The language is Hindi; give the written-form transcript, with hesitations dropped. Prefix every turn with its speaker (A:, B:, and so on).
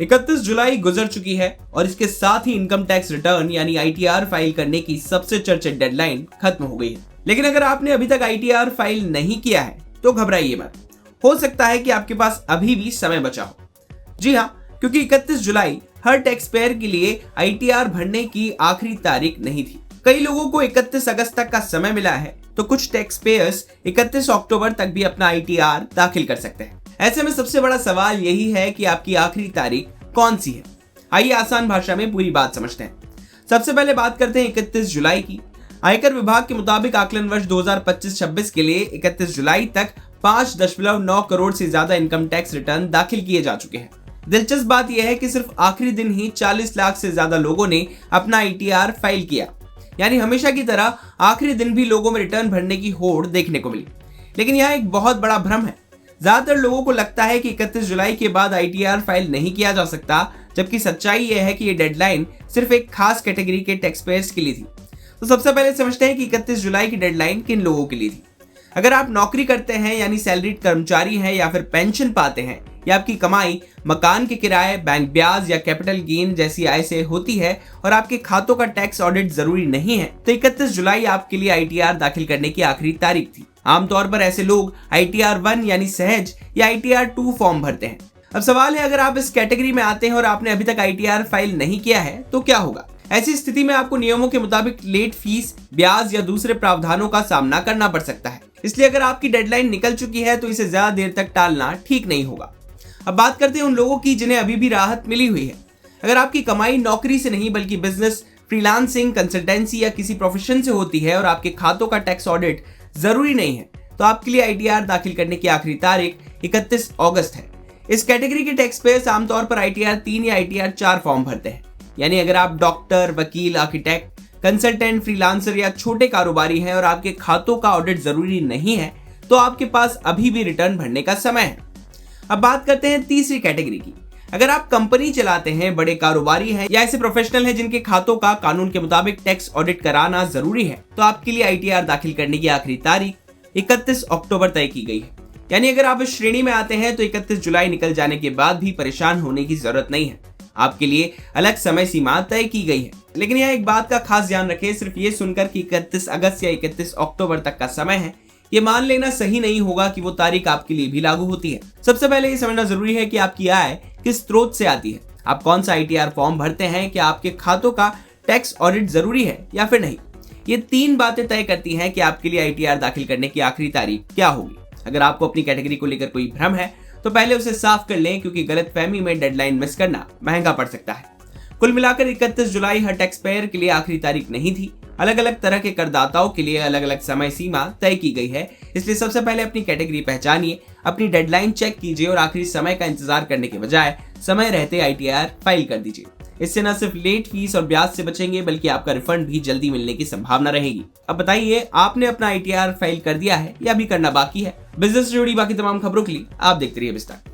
A: 31 जुलाई गुजर चुकी है और इसके साथ ही इनकम टैक्स रिटर्न यानी आईटीआर फाइल करने की सबसे चर्चित डेडलाइन खत्म हो गई है। लेकिन अगर आपने अभी तक आईटीआर फाइल नहीं किया है तो घबराइए मत, हो सकता है कि आपके पास अभी भी समय बचा हो। जी हाँ, क्योंकि 31 जुलाई हर टैक्स पेयर के लिए आईटीआर भरने की आखिरी तारीख नहीं थी। कई लोगों को 31 अगस्त तक का समय मिला है, तो कुछ टैक्स पेयर्स 31 अक्टूबर तक भी अपना आईटीआर दाखिल कर सकते हैं। ऐसे में सबसे बड़ा सवाल यही है कि आपकी आखिरी तारीख कौन सी है। आइए आसान भाषा में पूरी बात समझते हैं। सबसे पहले बात करते हैं 31 जुलाई की। आयकर विभाग के मुताबिक आकलन वर्ष 2025-26 के लिए 31 जुलाई तक 5.9 करोड़ से ज्यादा इनकम टैक्स रिटर्न दाखिल किए जा चुके हैं। दिलचस्प बात यह है कि सिर्फ आखिरी दिन ही 40 लाख से ज्यादा लोगों ने अपना आईटीआर फाइल किया, यानी हमेशा की तरह आखिरी दिन भी लोगों में रिटर्न भरने की होड़ देखने को मिली। लेकिन यह एक बहुत बड़ा भ्रम है। ज्यादातर लोगों को लगता है कि 31 जुलाई के बाद आईटीआर फाइल नहीं किया जा सकता, जबकि सच्चाई यह है कि यह डेडलाइन सिर्फ एक खास कैटेगरी के टैक्स पेयर्स के लिए थी। तो सबसे पहले समझते हैं कि 31 जुलाई की डेडलाइन किन लोगों के लिए थी। अगर आप नौकरी करते हैं यानी सैलरीड कर्मचारी हैं या फिर पेंशन पाते हैं, या आपकी कमाई मकान के किराए, बैंक ब्याज या कैपिटल गेन जैसी आय से होती है और आपके खातों का टैक्स ऑडिट जरूरी नहीं है, तो 31 जुलाई आपके लिए आईटीआर दाखिल करने की आखिरी तारीख थी। आमतौर पर ऐसे लोग आईटीआर 1 यानी सहज या आईटीआर 2 फॉर्म भरते हैं। अब सवाल है, अगर आप इस कैटेगरी में आते हैं और आपने अभी तक आईटीआर फाइल नहीं किया है तो क्या होगा। ऐसी स्थिति में आपको नियमों के मुताबिक लेट फीस, ब्याज या दूसरे प्रावधानों का सामना करना पड़ सकता है। इसलिए अगर आपकी डेडलाइन निकल चुकी है तो इसे ज्यादा देर तक टालना ठीक नहीं होगा। अब बात करते हैं उन लोगों की जिन्हें अभी भी राहत मिली हुई है। अगर आपकी कमाई नौकरी से नहीं बल्कि बिजनेस, फ्रीलांसिंग, कंसल्टेंसी या किसी प्रोफेशन से होती है और आपके खातों का टैक्स ऑडिट जरूरी नहीं है, तो आपके लिए आईटीआर दाखिल करने की आखिरी तारीख 31 अगस्त है। इस कैटेगरी के टैक्स पेयर्स आमतौर पर आईटीआर 3 या आईटीआर 4 फॉर्म भरते हैं। यानी अगर आप डॉक्टर, वकील, आर्किटेक्ट, कंसल्टेंट, फ्रीलांसर या छोटे कारोबारी हैं और आपके खातों का ऑडिट जरूरी नहीं है, तो आपके पास अभी भी रिटर्न भरने का समय है। अब बात करते हैं तीसरी कैटेगरी की। अगर आप कंपनी चलाते हैं, बड़े कारोबारी हैं या ऐसे प्रोफेशनल हैं जिनके खातों का कानून के मुताबिक टैक्स ऑडिट कराना जरूरी है, तो आपके लिए आईटीआर दाखिल करने की आखिरी तारीख 31 अक्टूबर तय की गई है। यानी अगर आप इस श्रेणी में आते हैं तो 31 जुलाई निकल जाने के बाद भी परेशान होने की जरूरत नहीं है। आपके लिए अलग समय सीमा तय की गई है। लेकिन यह एक बात का खास ध्यान रखें, सिर्फ ये सुनकर कि 31 अगस्त या 31 अक्टूबर तक का समय है, ये मान लेना सही नहीं होगा कि वो तारीख आपके लिए भी लागू होती है। सबसे पहले ये समझना जरूरी है कि आपकी आय किस स्रोत से आती है, आप कौन सा आईटीआर फॉर्म भरते हैं, क्या आपके खातों का टैक्स ऑडिट जरूरी है या फिर नहीं। ये 3 बातें तय करती हैं कि आपके लिए आईटीआर दाखिल करने की आखिरी तारीख क्या होगी। अगर आपको अपनी कैटेगरी को लेकर कोई भ्रम है तो पहले उसे साफ कर लें, क्योंकि गलतफहमी में डेडलाइन मिस करना महंगा पड़ सकता है। कुल मिलाकर 31 जुलाई हर टैक्स पेयर के लिए आखिरी तारीख नहीं थी। अलग अलग तरह के करदाताओं के लिए अलग अलग समय सीमा तय की गई है। इसलिए सबसे पहले अपनी कैटेगरी पहचानिए, अपनी डेडलाइन चेक कीजिए और आखिरी समय का इंतजार करने के बजाय समय रहते आईटीआर फाइल कर दीजिए। इससे न सिर्फ लेट फीस और ब्याज से बचेंगे, बल्कि आपका रिफंड भी जल्दी मिलने की संभावना रहेगी। अब बताइए, आपने अपना आईटीआर फाइल कर दिया है या अभी करना बाकी है। बिजनेस से जुड़ी बाकी तमाम खबरों के लिए आप देखते रहिए विस्तार।